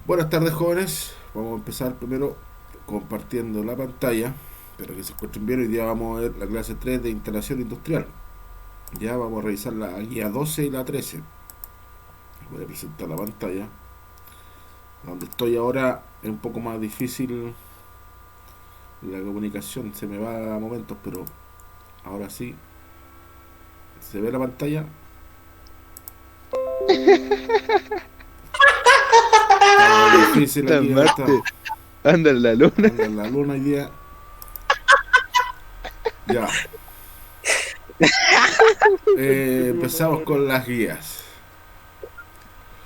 Buenas tardes, jóvenes. Vamos a empezar primero compartiendo la pantalla para que se encuentren bien. Hoy día vamos a ver la clase 3 de instalación industrial. Ya vamos a revisar la guía 12 y la 13. Voy a presentar la pantalla. Donde estoy ahora es un poco más difícil la comunicación, se me va a momentos, pero ahora sí. ¿Se ve la pantalla? Está difícil Anda en aquí, Marte, anda en la luna. anda en la luna hoy día. Ya. Empezamos con las guías.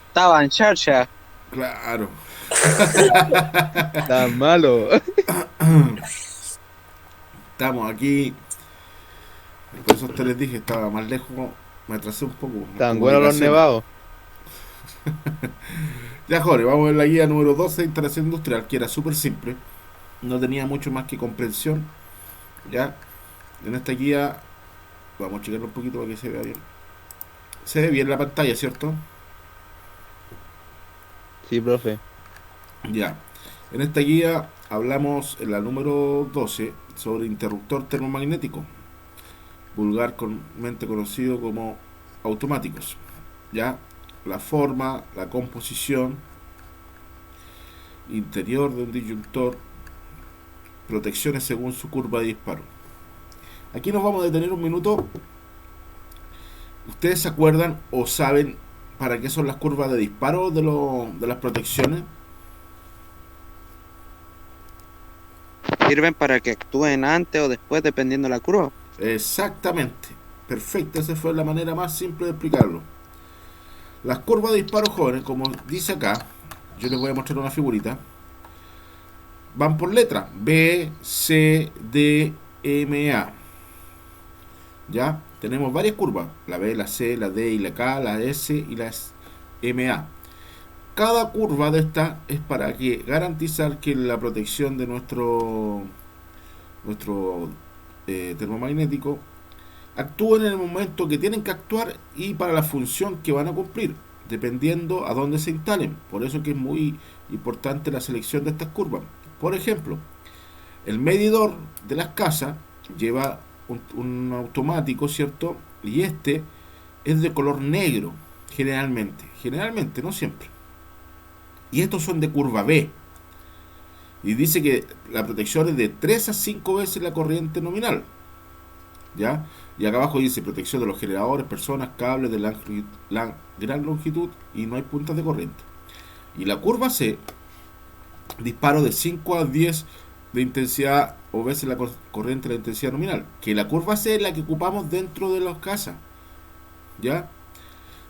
Estaba en charcha. Claro. Está malo. Estamos aquí. Por eso te les dije, estaba más lejos. Me atrasé un poco. Las Estaban buenos los comunicaciones. nevados. Ya, Jorge, vamos a ver la guía número 12 de instalación industrial, que era súper simple. No tenía mucho más que comprensión. Ya. En esta guía, vamos a checarlo un poquito para que se vea bien. Se ve bien la pantalla, ¿cierto? Sí, profe. Ya. En esta guía hablamos en la número 12 sobre interruptor termomagnético, vulgarmente conocido como automáticos. Ya, la forma, la composición interior de un disyuntor, protecciones según su curva de disparo. Aquí nos vamos a detener un minuto. ¿Ustedes se acuerdan o saben para qué son las curvas de disparo de las protecciones? Sirven para que actúen antes o después dependiendo de la curva. Exactamente. Perfecto, esa fue la manera más simple de explicarlo. Las curvas de disparo jóvenes, como dice acá, yo les voy a mostrar una figurita, van por letra B, C, D, M, A. ¿Ya? Tenemos varias curvas, la B, la C, la D y la K, la S y la MA. Cada curva de estas es para que garantizar que la protección de nuestro termomagnético actúen en el momento que tienen que actuar y para la función que van a cumplir, dependiendo a dónde se instalen. Por eso que es muy importante la selección de estas curvas. Por ejemplo, el medidor de las casas lleva un automático, ¿cierto? Y este es de color negro, generalmente, no siempre. Y estos son de curva B. Y dice que la protección es de 3 a 5 veces la corriente nominal. ¿Ya? Y acá abajo dice protección de los generadores, personas, cables de gran longitud y no hay puntas de corriente. Y la curva C, disparo de 5 a 10 de intensidad o veces la corriente de la intensidad nominal. Que la curva C es la que ocupamos dentro de las casas. ¿Ya?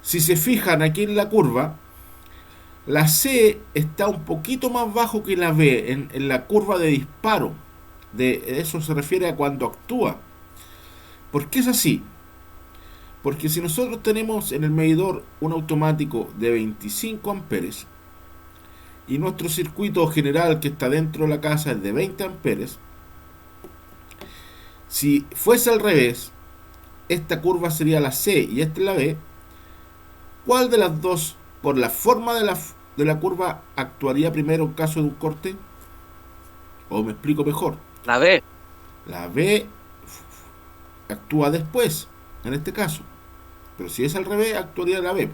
Si se fijan aquí en la curva, la C está un poquito más bajo que la B en la curva de disparo. De eso se refiere a cuando actúa. ¿Por qué es así? Porque si nosotros tenemos en el medidor un automático de 25 amperes y nuestro circuito general que está dentro de la casa es de 20 amperes, si fuese al revés, esta curva sería la C y esta es la B, ¿cuál de las dos, por la forma de la curva, actuaría primero en caso de un corte? ¿O me explico mejor? La B. La B actúa después, en este caso. Pero si es al revés, actuaría la B.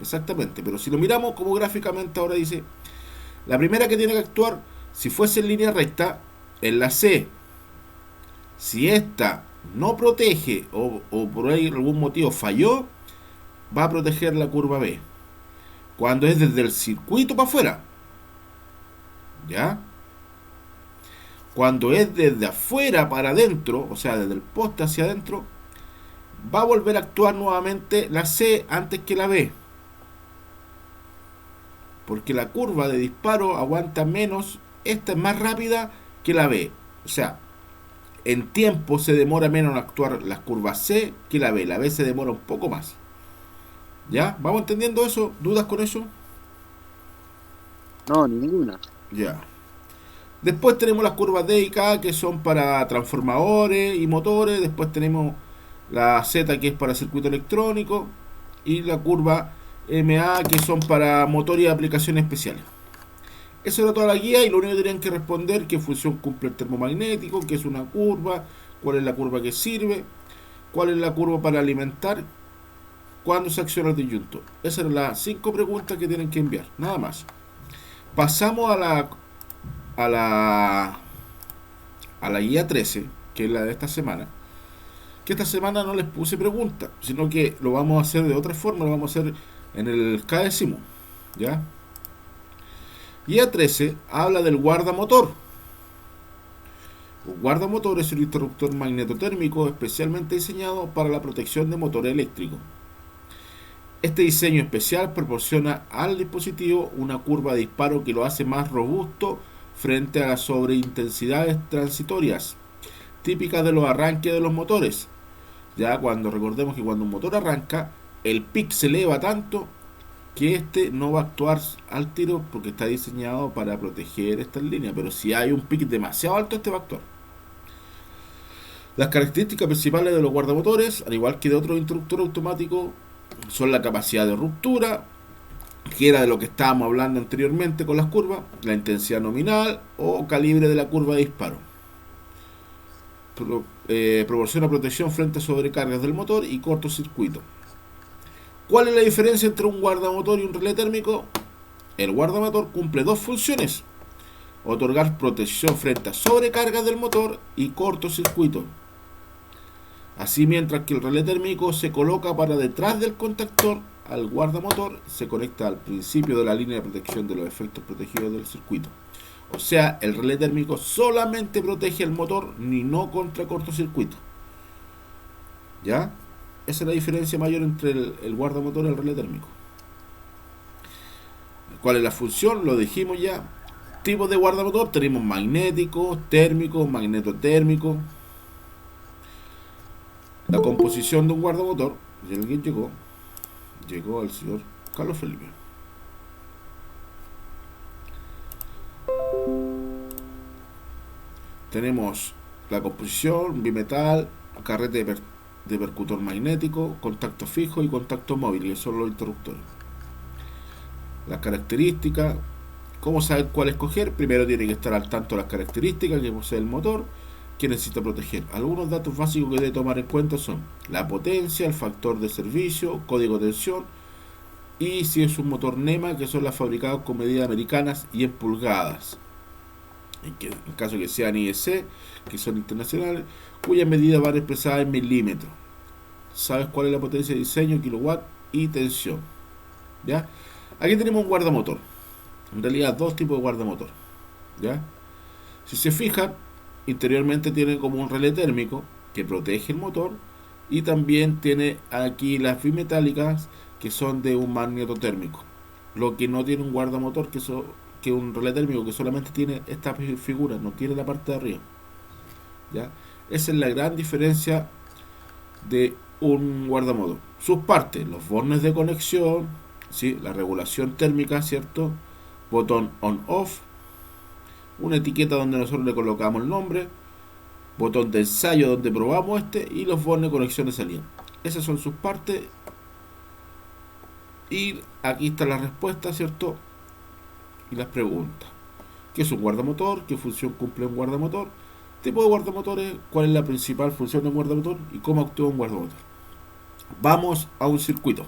Exactamente. Pero si lo miramos como gráficamente ahora dice, la primera que tiene que actuar, si fuese en línea recta, es la C. Si esta no protege o por ahí algún motivo falló, va a proteger la curva B. Cuando es desde el circuito para afuera. ¿Ya? Cuando es desde afuera para adentro, o sea, desde el poste hacia adentro, va a volver a actuar nuevamente la C antes que la B. Porque la curva de disparo aguanta menos, esta es más rápida que la B. O sea, en tiempo se demora menos en actuar las curvas C que la B. La B se demora un poco más. ¿Ya? ¿Vamos entendiendo eso? ¿Dudas con eso? No, ninguna. Ya. Después tenemos las curvas D y K que son para transformadores y motores. Después tenemos la Z que es para circuito electrónico. Y la curva MA que son para motor y aplicaciones especiales. Esa era toda la guía y lo único que tenían que responder qué función cumple el termomagnético, qué es una curva, cuál es la curva que sirve, cuál es la curva para alimentar, cuándo se acciona el disyuntor. Esas eran las 5 preguntas que tienen que enviar, nada más. Pasamos a la a la guía 13, que es la de esta semana, que esta semana no les puse preguntas, sino que lo vamos a hacer de otra forma, lo vamos a hacer en el KSIMU, ¿ya? Guía 13 habla del guardamotor. Un guardamotor es un interruptor magnetotérmico especialmente diseñado para la protección de motores eléctricos. Este diseño especial proporciona al dispositivo una curva de disparo que lo hace más robusto frente a las sobreintensidades transitorias, típicas de los arranques de los motores. Ya recordemos que cuando un motor arranca, el pic se eleva tanto que este no va a actuar al tiro porque está diseñado para proteger estas líneas, pero si hay un pic demasiado alto, este va a actuar. Las características principales de los guardamotores, al igual que de otros interruptores automáticos, son la capacidad de ruptura, que era de lo que estábamos hablando anteriormente con las curvas, la intensidad nominal o calibre de la curva de disparo. Proporciona protección frente a sobrecargas del motor y cortocircuito. ¿Cuál es la diferencia entre un guardamotor y un relé térmico? El guardamotor cumple dos funciones: otorgar protección frente a sobrecargas del motor y cortocircuito. Así, mientras que el relé térmico se coloca para detrás del contactor, al guardamotor se conecta al principio de la línea de protección de los efectos protegidos del circuito. O sea, el relé térmico solamente protege el motor, ni no contra cortocircuito. ¿Ya? Esa es la diferencia mayor entre el guardamotor y el relé térmico. ¿Cuál es la función? Lo dijimos ya. Tipos de guardamotor: tenemos magnético, térmico, magnetotérmico. La composición de un guardamotor. Y alguien llegó el señor Carlos Felipe. Tenemos la composición: bimetal, carrete de percutor magnético, contacto fijo y contacto móvil, y son los interruptores. Las características: ¿cómo saber cuál escoger? Primero tiene que estar al tanto de las características que posee el motor que necesita proteger. Algunos datos básicos que debe tomar en cuenta son la potencia, el factor de servicio, código de tensión, y si es un motor NEMA, que son las fabricadas con medidas americanas y en pulgadas. En caso que sean IEC, que son internacionales, cuyas medidas van expresadas en milímetros. ¿Sabes cuál es la potencia de diseño, kilowatt y tensión? ¿Ya? Aquí tenemos un guardamotor. En realidad, dos tipos de guardamotor. ¿Ya? Si se fijan, interiormente tiene como un relé térmico que protege el motor, y también tiene aquí las bimetálicas que son de un magnetotérmico. Lo que no tiene un guardamotor, que un relé térmico, que solamente tiene esta figura, no tiene la parte de arriba. ¿Ya? Esa es la gran diferencia de un guardamotor. Sus partes: los bornes de conexión, ¿sí? La regulación térmica, ¿cierto? Botón on-off, una etiqueta donde nosotros le colocamos el nombre, botón de ensayo donde probamos y los bornes de conexión de salida. Esas son sus partes. Y aquí está la respuesta, ¿cierto? Y las preguntas: ¿qué es un guardamotor? ¿Qué función cumple un guardamotor? Tipo de guardamotores, cuál es la principal función de un guardamotor y cómo actúa un guardamotor. Vamos a un circuito.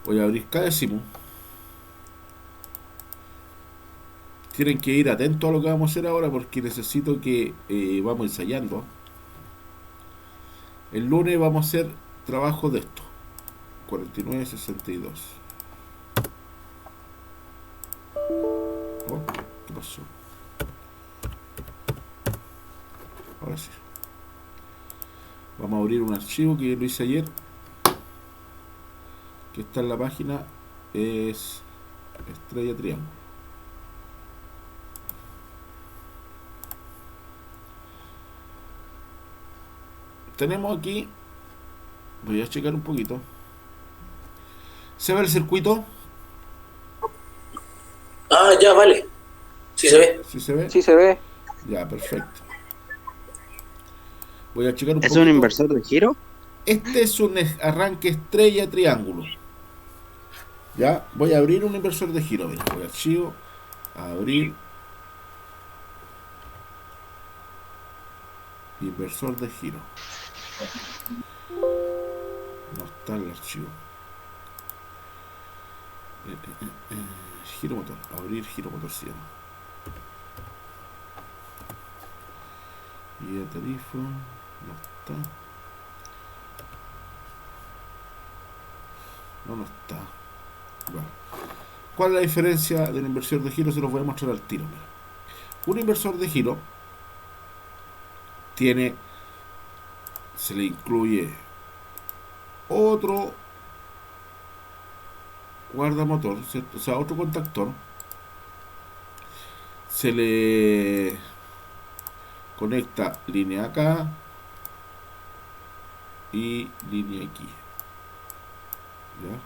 Voy a abrir KSIMU. Tienen que ir atentos a lo que vamos a hacer ahora, porque necesito que vamos ensayando. El lunes vamos a hacer trabajo de esto. 4962. Oh, ¿qué pasó? Ahora sí. Vamos a abrir un archivo que lo hice ayer, que está en la página, es estrella triángulo. Tenemos aquí, voy a checar un poquito. ¿Se ve el circuito? Ah, ya, vale. Sí se ve. ¿Sí se ve? Sí se ve. Ya, perfecto. Voy a checar un ¿Es poquito. un inversor de giro? Este es un arranque estrella triángulo. Ya, voy a abrir un inversor de giro. Mira, voy a archivo, Abrir. Inversor de giro. No está el archivo. Giro motor. Abrir giro motor se llama. Y el tarifo. No está. No está. Bueno. ¿Cuál es la diferencia del inversor de giro? Se los voy a mostrar al tiro. Mira. Un inversor de giro tiene, se le incluye otro guardamotor, ¿cierto? O sea, otro contactor. Se le conecta línea acá y línea aquí. ¿Ya?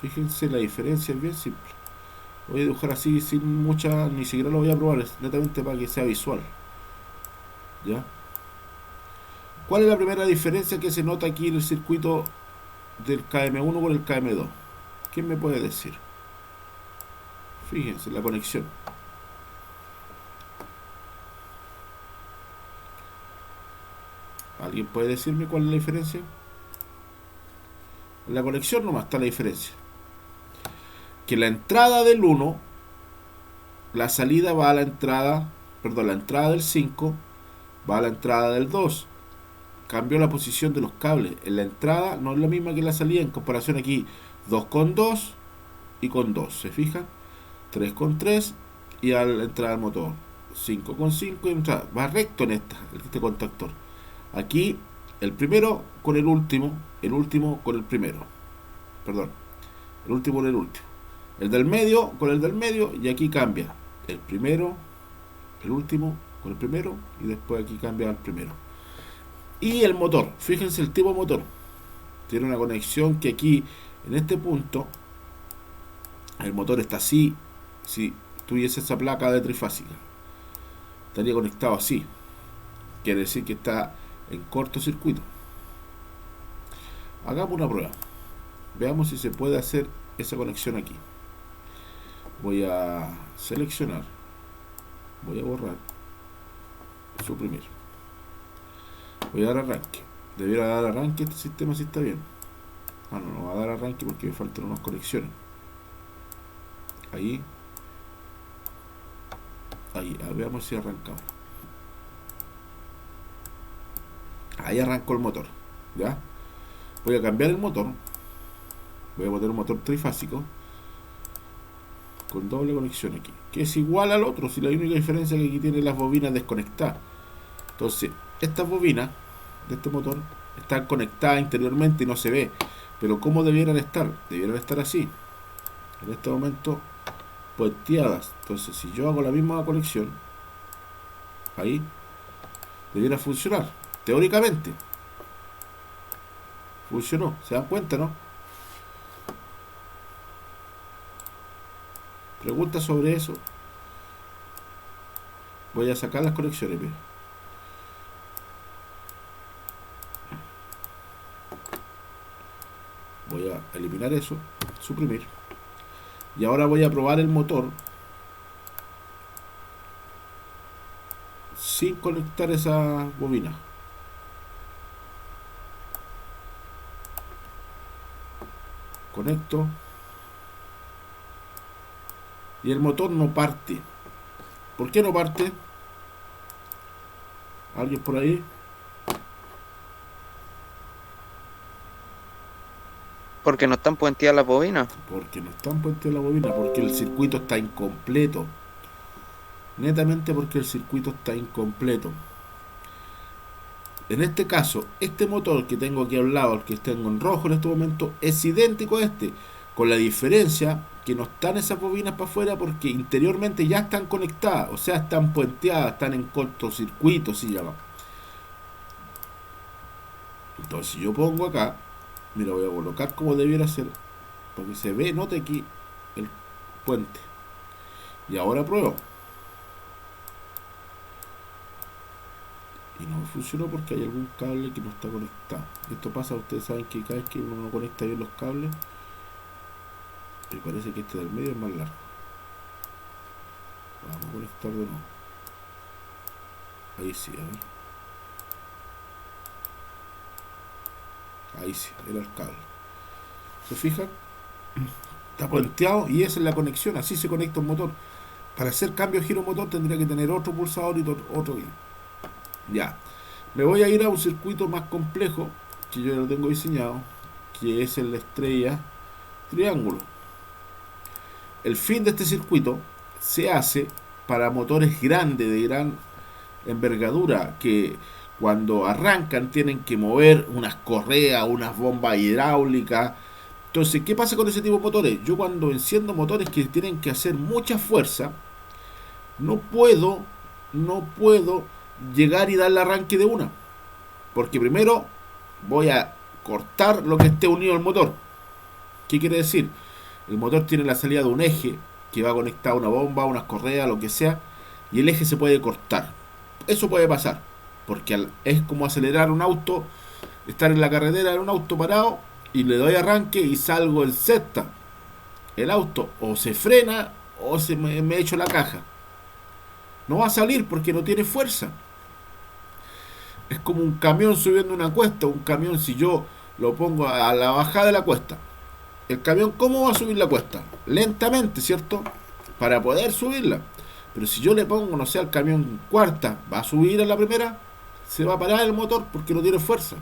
Fíjense, la diferencia es bien simple. Voy a dibujar así sin mucha, ni siquiera lo voy a probar, es netamente para que sea visual. ¿Ya? ¿Cuál es la primera diferencia que se nota aquí en el circuito del KM1 con el KM2? ¿Quién me puede decir? Fíjense, la conexión. ¿Alguien puede decirme cuál es la diferencia? En la conexión nomás está la diferencia. Que la entrada del 1, la salida va a la entrada, perdón, la entrada del 5 va a la entrada del 2. Cambió la posición de los cables. En la entrada no es la misma que la salida, en comparación aquí 2 con 2 y con 2, ¿se fijan? 3 con 3 y a la entrada del motor. 5 con 5 y entrada. Va recto en este contactor. Aquí el primero con el último con el primero. Perdón, el último con el último. El del medio con el del medio y aquí cambia. El primero, el último con el primero y después aquí cambia al primero. Y el motor, fíjense el tipo de motor. Tiene una conexión que aquí, en este punto, el motor está así. Si tuviese esa placa de trifásica, estaría conectado así. Quiere decir que está en cortocircuito. Hagamos una prueba. Veamos si se puede hacer esa conexión aquí. Voy a seleccionar. Voy a borrar. Suprimir. Voy a dar arranque. Debiera dar arranque este sistema si está bien. Ah, no va a dar arranque porque me faltan unas conexiones. Ahí. Ahí, veamos si arranca ahora. Ahí arrancó el motor. ¿Ya? Voy a cambiar el motor. Voy a poner un motor trifásico con doble conexión aquí, que es igual al otro, si la única diferencia es que aquí tiene las bobinas desconectadas. Entonces, estas bobinas de este motor están conectadas interiormente y no se ve, pero ¿cómo debieran estar? Debieran estar así, en este momento puenteadas. Entonces, si yo hago la misma conexión ahí, debiera funcionar, teóricamente. Funcionó, ¿se dan cuenta, no? Preguntas sobre eso. Voy a sacar las conexiones, mira. Voy a eliminar eso, suprimir. Y ahora voy a probar el motor sin conectar esa bobina. Conecto. Y el motor no parte. ¿Por qué no parte? ¿Alguien por ahí? Porque no están puenteadas las bobinas. Porque no están puestas la bobina, porque el circuito está incompleto. Netamente porque el circuito está incompleto. En este caso, este motor que tengo aquí al lado, el que tengo en rojo en este momento, es idéntico a este, con la diferencia que no están esas bobinas para afuera porque interiormente ya están conectadas, o sea, están puenteadas, están en cortocircuito, se llama. Entonces, si yo pongo acá, mira, voy a colocar como debiera ser, porque se ve, note aquí el puente. Y ahora pruebo. Y no funcionó porque hay algún cable que no está conectado. Esto pasa, ustedes saben que cada vez que uno no conecta bien los cables, Me parece que este del medio es más largo. Vamos a conectar de nuevo. Ahí sí, a ver. Ahí sí, era el cable. ¿Se fijan? Está puenteado y esa es la conexión. Así se conecta un motor. Para hacer cambio de giro motor tendría que tener otro pulsador y otro hilo. Ya. Me voy a ir a un circuito más complejo que yo lo tengo diseñado, que es el estrella triángulo. El fin de este circuito se hace para motores grandes, de gran envergadura, que cuando arrancan tienen que mover unas correas, unas bombas hidráulicas. Entonces, ¿qué pasa con ese tipo de motores? Yo cuando enciendo motores que tienen que hacer mucha fuerza, no puedo, no puedo llegar y darle arranque de una. Porque primero voy a cortar lo que esté unido al motor. ¿Qué quiere decir? El motor tiene la salida de un eje que va conectado a una bomba, unas correas, lo que sea, y el eje se puede cortar. Eso puede pasar, porque es como acelerar un auto, estar en la carretera en un auto parado y le doy arranque y salgo en sexta. El auto o se frena o me echo la caja. No va a salir porque no tiene fuerza. Es como un camión subiendo una cuesta. Un camión, si yo lo pongo a la bajada de la cuesta, el camión, ¿cómo va a subir la cuesta? Lentamente, ¿cierto? Para poder subirla. Pero si yo le pongo, no sé, al camión cuarta, ¿va a subir a la primera? Se va a parar el motor porque no tiene fuerza.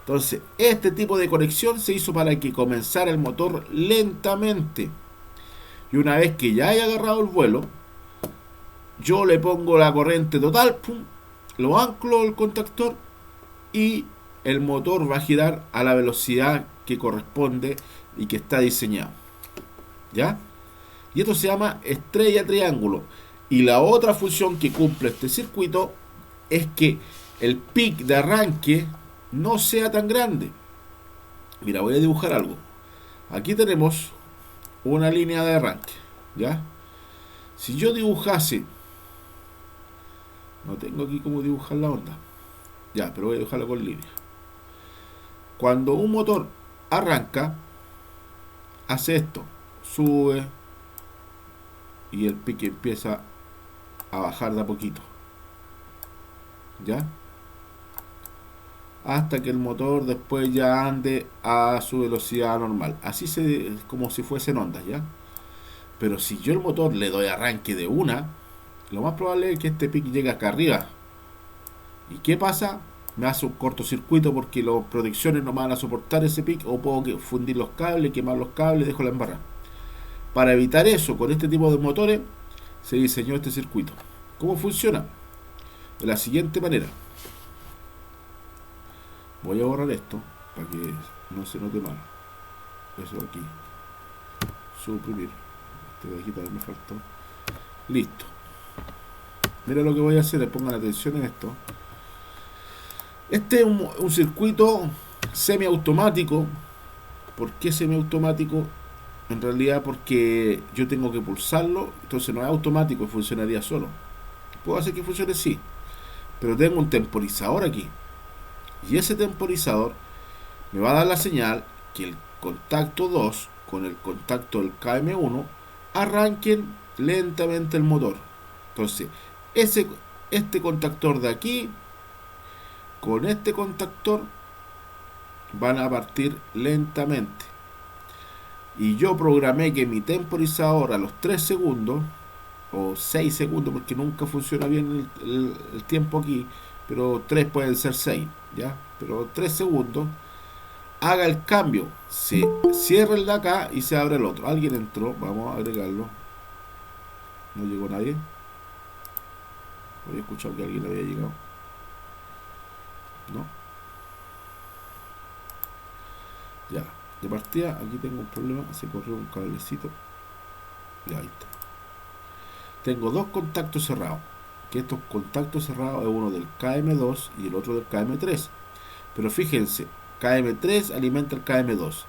Entonces, este tipo de conexión se hizo para que comenzara el motor lentamente. Y una vez que ya haya agarrado el vuelo, yo le pongo la corriente total, pum, lo anclo el contactor y el motor va a girar a la velocidad que corresponde y que está diseñado. ¿Ya? Y esto se llama estrella triángulo. Y la otra función que cumple este circuito es que el pic de arranque no sea tan grande. Mira, voy a dibujar algo. Aquí tenemos una línea de arranque. ¿Ya? Si yo dibujase, no tengo aquí cómo dibujar la onda. Ya, pero voy a dibujarla con línea. Cuando un motor arranca, hace esto, sube y el pique empieza a bajar de a poquito, ¿ya? Hasta que el motor después ya ande a su velocidad normal, así como si fuesen ondas, ¿ya? Pero si yo el motor le doy arranque de una, lo más probable es que este pique llegue acá arriba. ¿Y qué pasa? Me hace un cortocircuito porque las protecciones no me van a soportar ese pic, o puedo fundir los cables, quemar los cables, dejo la embarrada. Para evitar eso, con este tipo de motores se diseñó este circuito. ¿Cómo funciona? De la siguiente manera. Voy a borrar esto para que no se note mal. Eso aquí. Suprimir. Este de aquí también me faltó. Listo. Mira lo que voy a hacer, pongan atención en esto. Este es un circuito semiautomático. ¿Por qué semiautomático? En realidad porque yo tengo que pulsarlo, entonces no es automático, funcionaría solo. Puedo hacer que funcione, sí, pero tengo un temporizador aquí. Y ese temporizador me va a dar la señal que el contacto 2 con el contacto del KM1 arranquen lentamente el motor. Entonces, este contactor de aquí con este contactor van a partir lentamente. Y yo programé que mi temporizador a los 3 segundos o 6 segundos, porque nunca funciona bien el tiempo aquí, pero 3 pueden ser 6, ¿ya? Pero 3 segundos haga el cambio, se cierra el de acá y se abre el otro. Alguien entró, vamos a agregarlo. No llegó nadie. Había escuchado que alguien había llegado. No. Ya, de partida aquí tengo un problema, se corrió un cablecito. Ya, ahí está. Tengo dos contactos cerrados. Que estos contactos cerrados es uno del KM2 y el otro del KM3. Pero fíjense, KM3 alimenta el KM2.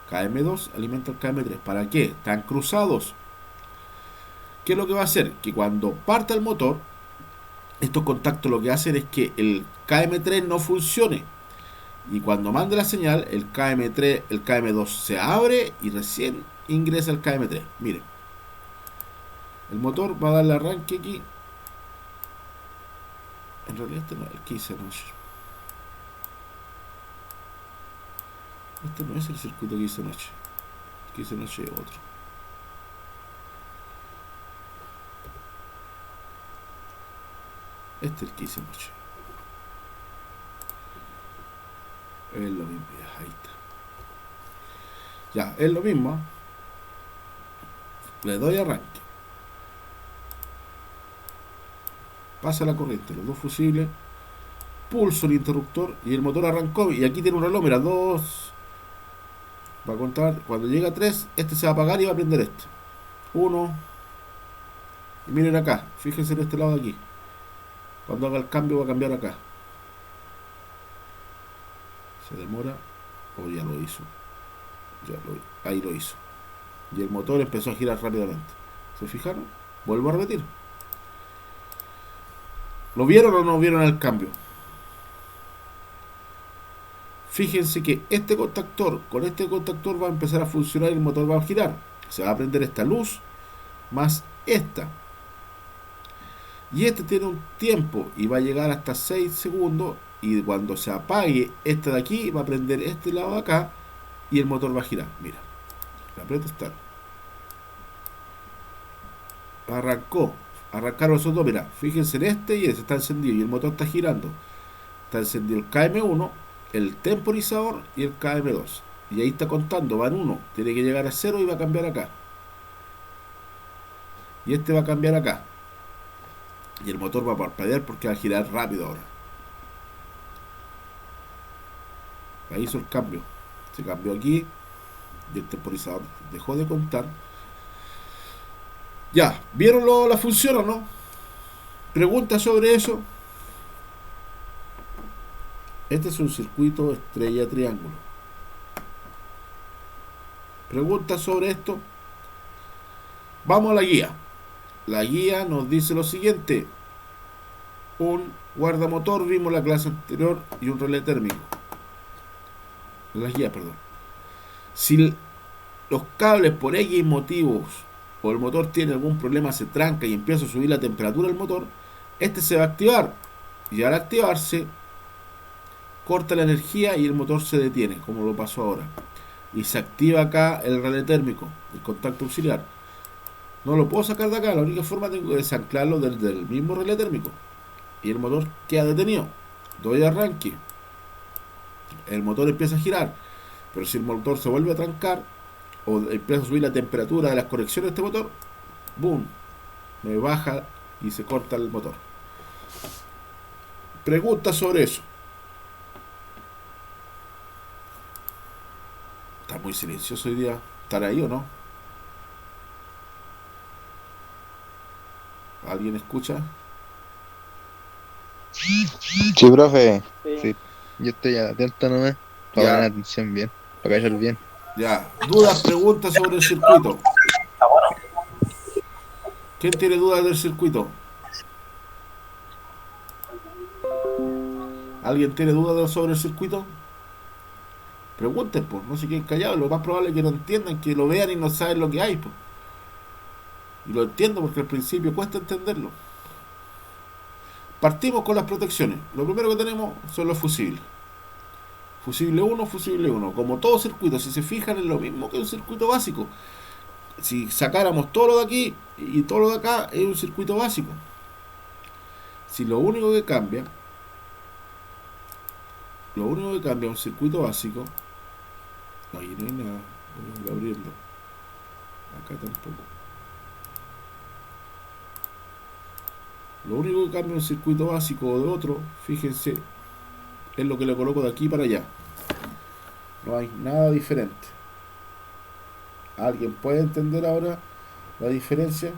KM2 alimenta el KM3. ¿Para qué? Están cruzados. ¿Qué es lo que va a hacer? Que cuando parta el motor, estos contactos lo que hacen es que el KM3 no funcione. Y cuando mande la señal, el KM3, el KM2 se abre y recién ingresa el KM3. Miren, el motor va a darle arranque aquí. En realidad este no es el que hice anoche. Este no es el circuito que hice anoche. El que hice anoche es otro. Este es el que hice anoche. Es lo mismo, ya, ahí está. Ya, es lo mismo. Le doy arranque. Pasa la corriente, los dos fusibles. Pulso el interruptor y el motor arrancó. Y aquí tiene un reloj, mira, 2. Va a contar, cuando llega a 3, este se va a apagar y va a prender este. 1. Y miren acá, fíjense en este lado de aquí. Cuando haga el cambio va a cambiar acá. Se demora. O ya lo hizo. Ahí lo hizo. Y el motor empezó a girar rápidamente. ¿Se fijaron? Vuelvo a repetir. ¿Lo vieron o no vieron el cambio? Fíjense que este contactor, con este contactor va a empezar a funcionar y el motor va a girar. Se va a prender esta luz más esta. Y este tiene un tiempo y va a llegar hasta 6 segundos. Y cuando se apague esta de aquí, va a prender este lado de acá y el motor va a girar. Mira, la aprieto start. Arrancó. Arrancaron esos dos. Mira, fíjense en este y ese está encendido y el motor está girando. Está encendido el KM1, el temporizador y el KM2. Y ahí está contando, va en 1. Tiene que llegar a 0 y va a cambiar acá. Y este va a cambiar acá. Y el motor va a parpadear porque va a girar rápido ahora. Ahí hizo el cambio. Se cambió aquí. Y el temporizador dejó de contar. Ya, ¿vieron la función o no? Preguntas sobre eso. Este es un circuito estrella triángulo. Preguntas sobre esto. Vamos a la guía. La guía nos dice lo siguiente. Un guardamotor, vimos la clase anterior, y un relé térmico. La guía, perdón. Si los cables por X motivos o el motor tiene algún problema, se tranca y empieza a subir la temperatura del motor, este se va a activar. Y al activarse, corta la energía y el motor se detiene, como lo pasó ahora. Y se activa acá el relé térmico, el contacto auxiliar. No lo puedo sacar de acá, la única forma tengo que desanclarlo del mismo relé térmico. Y el motor queda detenido. Doy arranque. El motor empieza a girar. Pero si el motor se vuelve a trancar o empieza a subir la temperatura de las conexiones de este motor, boom, me baja y se corta el motor. Preguntas sobre eso. Está muy silencioso hoy día. ¿Estará ahí o no? ¿Alguien escucha? Sí, profe. Sí. Yo estoy atento nomás. Para Ya, poner atención bien. Para callar bien. ya. Dudas, preguntas sobre el circuito. ¿Quién tiene dudas del circuito? ¿Alguien tiene dudas sobre el circuito? Pregunten, pues, no se queden callados. Lo más probable es que no entiendan, que lo vean y no saben lo que hay, pues. Y lo entiendo porque al principio cuesta entenderlo. Partimos con las protecciones. Lo primero que tenemos son los fusibles. Fusible 1, fusible 1. Como todo circuito, si se fijan, es lo mismo que un circuito básico. Si sacáramos todo lo de aquí y todo lo de acá, es un circuito básico. Si lo único que cambia un circuito básico, ahí no hay nada, voy a abrirlo, acá tampoco. Lo único que cambia un circuito básico o de otro, fíjense, es lo que le coloco de aquí para allá. No hay nada diferente. ¿Alguien puede entender ahora la diferencia?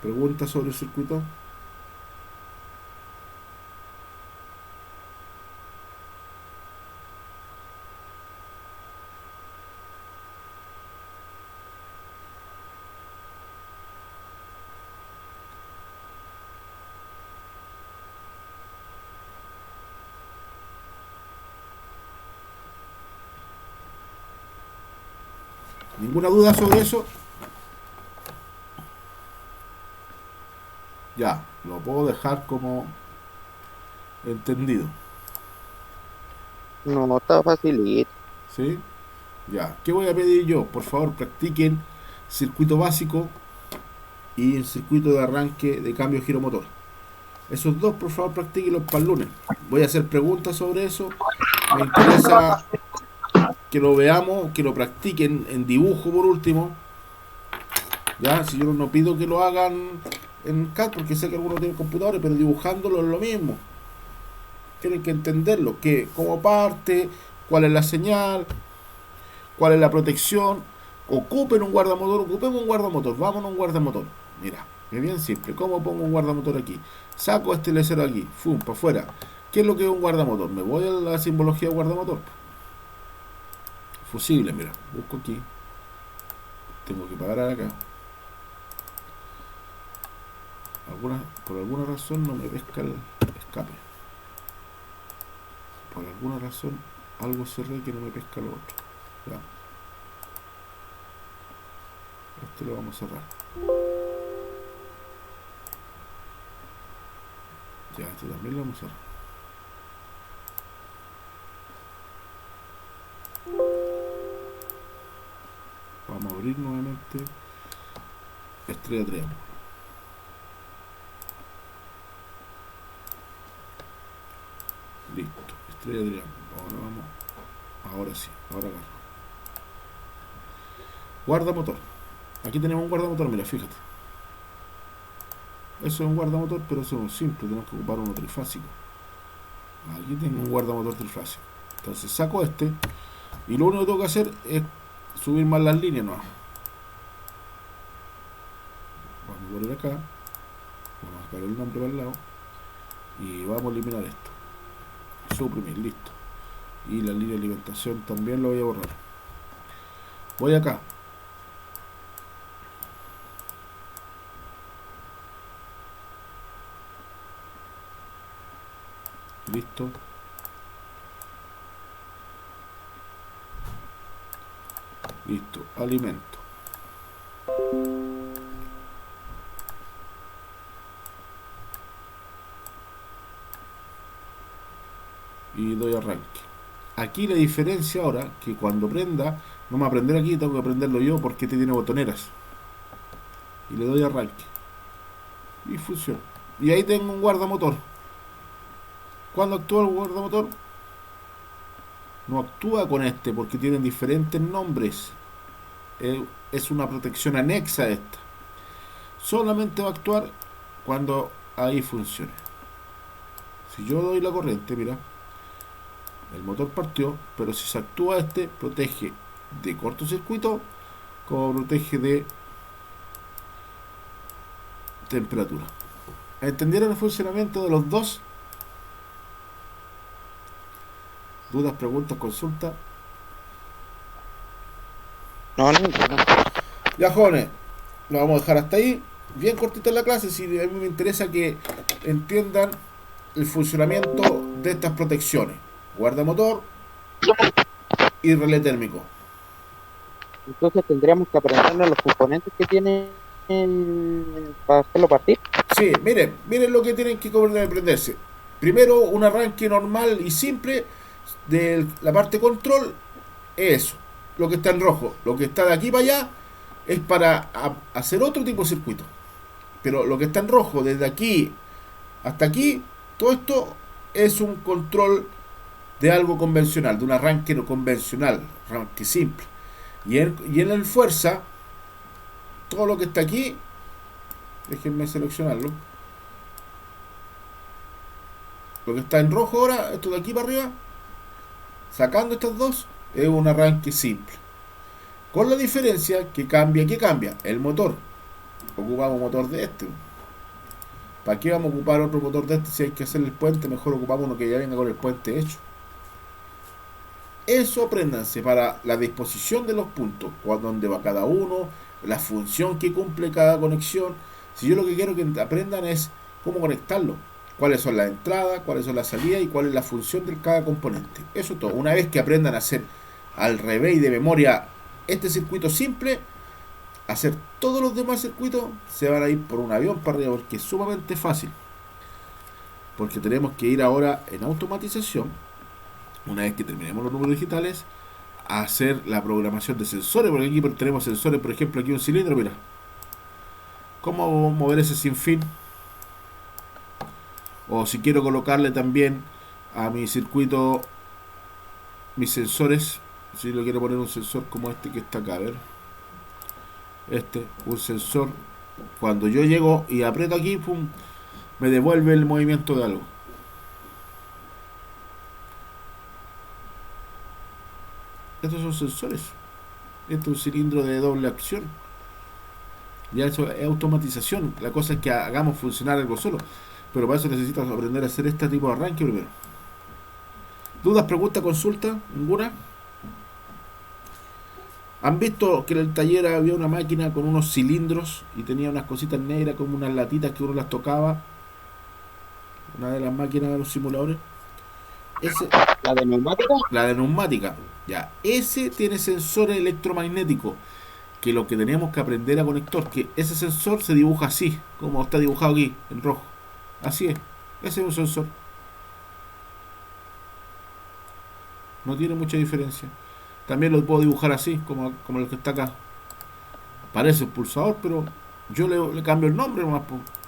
¿Preguntas sobre el circuito? ¿Ninguna duda sobre eso? Ya, lo puedo dejar como entendido. No, está facilito. ¿Sí? Ya. ¿Qué voy a pedir yo? Por favor, practiquen circuito básico y el circuito de arranque de cambio giro motor. Esos dos, por favor, practíquenlos para el lunes. Voy a hacer preguntas sobre eso. Me interesa que lo veamos, que lo practiquen en dibujo por último. Ya, si yo no pido que lo hagan en CAD, porque sé que algunos tienen computadores, pero dibujándolo es lo mismo. Tienen que entenderlo, que cómo parte, cuál es la señal, cuál es la protección. Ocupen un guardamotor, ocupemos un guardamotor, vámonos a un guardamotor. Mira, es bien simple. ¿Cómo pongo un guardamotor aquí? Saco este lecero aquí, fum, para afuera. ¿Qué es lo que es un guardamotor? Me voy a la simbología de guardamotor. Fusible, mira, busco aquí. Tengo que parar acá. Por alguna razón no me pesca el escape. Por alguna razón algo cerré que no me pesca lo otro. Ya. Este lo vamos a cerrar. Ya, este también lo vamos a cerrar. Vamos a abrir nuevamente estrella triángulo. Listo, estrella triángulo. Ahora vamos. Ahora sí, ahora agarro. Guardamotor. Aquí tenemos un guardamotor, mira, fíjate. Eso es un guardamotor, pero eso es un simple, tenemos que ocupar uno trifásico. Aquí tengo un guardamotor trifásico. Entonces saco este y lo único que tengo que hacer es subir más las líneas, no. Vamos a poner acá, vamos a sacar el nombre para el lado y vamos a eliminar esto. Suprimir, listo. Y la línea de alimentación también lo voy a borrar. Voy acá. Listo. Listo. Alimento. Y doy arranque. Aquí la diferencia ahora, que cuando prenda, no me va a prender aquí, tengo que prenderlo yo porque este tiene botoneras. Y le doy arranque. Y funciona. Y ahí tengo un guardamotor. ¿Cuándo actúa el guardamotor? No actúa con este porque tienen diferentes nombres. Es una protección anexa a esta. Solamente va a actuar cuando ahí funcione. Si yo doy la corriente, mira, el motor partió, pero si se actúa este, protege de cortocircuito como protege de temperatura. ¿Entendieron el funcionamiento de los dos? ¿Dudas, preguntas, consultas? No. Ya, jóvenes, lo vamos a dejar hasta ahí. Bien cortita la clase, si a mí me interesa que entiendan el funcionamiento de estas protecciones. Guardamotor y relé térmico. Entonces tendríamos que aprendernos los componentes que tiene para hacerlo partir. Sí, miren lo que tienen que aprenderse. Primero, un arranque normal y simple de la parte control. Eso, lo que está en rojo. Lo que está de aquí para allá es para hacer otro tipo de circuito. Pero lo que está en rojo, desde aquí hasta aquí, todo esto es un control de algo convencional, de un arranque no convencional, arranque simple. Y en el fuerza, todo lo que está aquí, déjenme seleccionarlo. Lo que está en rojo ahora, esto de aquí para arriba, sacando estas dos, es un arranque simple. Con la diferencia que cambia, ¿qué cambia? El motor. Ocupamos motor de este. ¿Para qué vamos a ocupar otro motor de este si hay que hacer el puente? Mejor ocupamos uno que ya venga con el puente hecho. Eso apréndanse para la disposición de los puntos, dónde va cada uno, la función que cumple cada conexión. Si yo lo que quiero que aprendan es cómo conectarlo, cuáles son las entradas, cuáles son las salidas y cuál es la función de cada componente. Eso todo. Una vez que aprendan a hacer al revés y de memoria este circuito simple, hacer todos los demás circuitos se van a ir por un avión para arriba, porque es sumamente fácil. Porque tenemos que ir ahora en automatización, una vez que terminemos los números digitales, a hacer la programación de sensores, porque aquí tenemos sensores, por ejemplo, aquí un cilindro, mira. ¿Cómo mover ese sinfín? O si quiero colocarle también a mi circuito mis sensores, si lo quiero poner un sensor como este que está acá, a ver, un sensor, cuando yo llego y aprieto aquí, pum, me devuelve el movimiento de algo. Estos son sensores. Este es un cilindro de doble acción. Ya eso es automatización. La cosa es que hagamos funcionar algo solo, pero para eso necesitas aprender a hacer este tipo de arranque primero. ¿Dudas, preguntas, consultas? ¿Ninguna? ¿Han visto que en el taller había una máquina con unos cilindros y tenía unas cositas negras como unas latitas que uno las tocaba? Una de las máquinas de los simuladores. ¿La de neumática? La de neumática. Ya, ese tiene sensor electromagnético, que lo que teníamos que aprender a conectar, que ese sensor se dibuja así, como está dibujado aquí, en rojo. Así es, ese es un sensor. No tiene mucha diferencia. También lo puedo dibujar así, como el que está acá. Parece un pulsador, pero yo le cambio el nombre nomás.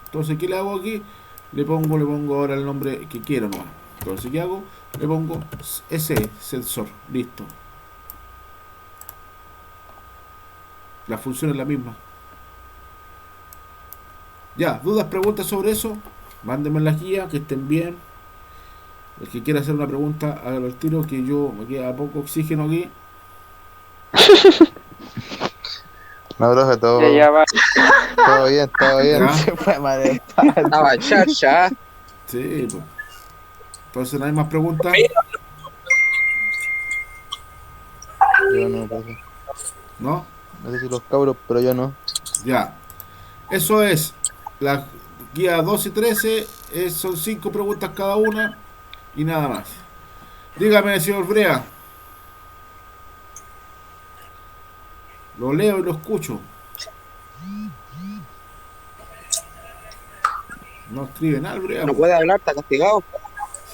Entonces, ¿qué le hago aquí? Le pongo ahora el nombre que quiero nomás. Entonces, ¿qué hago? Le pongo ese sensor. Listo. La función es la misma. Ya, ¿dudas, preguntas sobre eso? Mándenme en la guía, que estén bien. El que quiera hacer una pregunta, hágalo al tiro, que yo me queda poco oxígeno aquí. No, profe, Ya va. todo bien, todo bien. ¿Ya? Se fue madre. Estaba chacha. Sí, pues. Entonces, ¿no hay más preguntas? Yo no, profe. ¿No? No sé si los cabros, pero yo no. Ya. Eso es. La guía 12 y 13 son 5 preguntas cada una y nada más. Dígame, señor Brea. Lo leo y lo escucho. No escribe nada, Brea. No puede hablar, está castigado.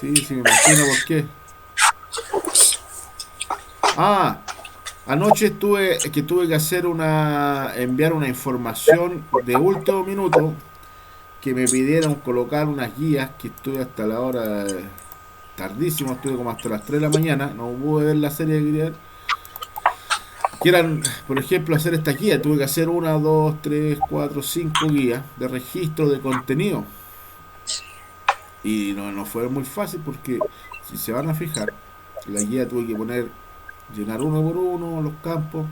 Sí, sí, me imagino por qué. Anoche tuve que hacer enviar una información de último minuto, que me pidieron colocar unas guías, que estuve hasta la hora tardísimo, estuve como hasta las 3 de la mañana, no pude ver la serie que quería ver, que eran, por ejemplo, hacer esta guía. Tuve que hacer 1, 2, 3, 4, 5 guías de registro de contenido, y no fue muy fácil, porque si se van a fijar, la guía tuve que llenar uno por uno los campos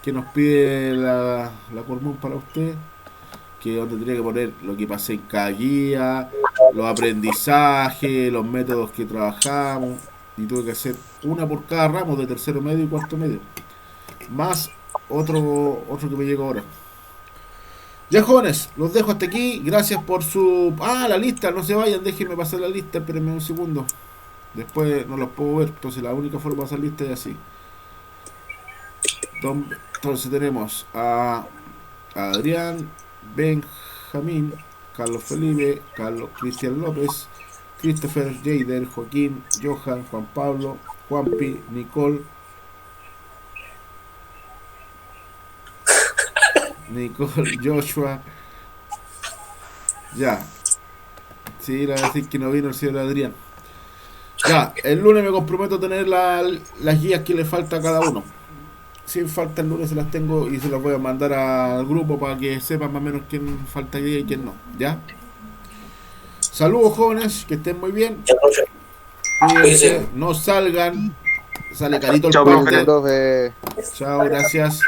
que nos pide la Cormón para usted, que donde tenía que poner lo que pasé en cada guía, los aprendizajes, los métodos que trabajamos, y tuve que hacer una por cada ramo de tercero medio y cuarto medio, más otro que me llegó ahora. Ya, jóvenes, los dejo hasta aquí. Gracias por su... la lista, no se vayan, déjenme pasar la lista, espérenme un segundo. Después no los puedo ver, entonces la única forma de pasar lista es así. Entonces tenemos a Adrián, Benjamín, Carlos Felipe, Carlos Cristian López, Christopher, Jader, Joaquín, Johan, Juan Pablo, Juanpi, Nicole, Joshua. Ya. Sí, la voy a decir que no vino el señor Adrián. Ya, el lunes me comprometo a tener las guías que le falta a cada uno. Si falta el lunes se las tengo y se las voy a mandar al grupo para que sepan más o menos quién falta guía y quién no. ¿Ya? Saludos, jóvenes, que estén muy bien. Ya, profe. No salgan. Sale carito el Chao, paute. profe. Chao, gracias.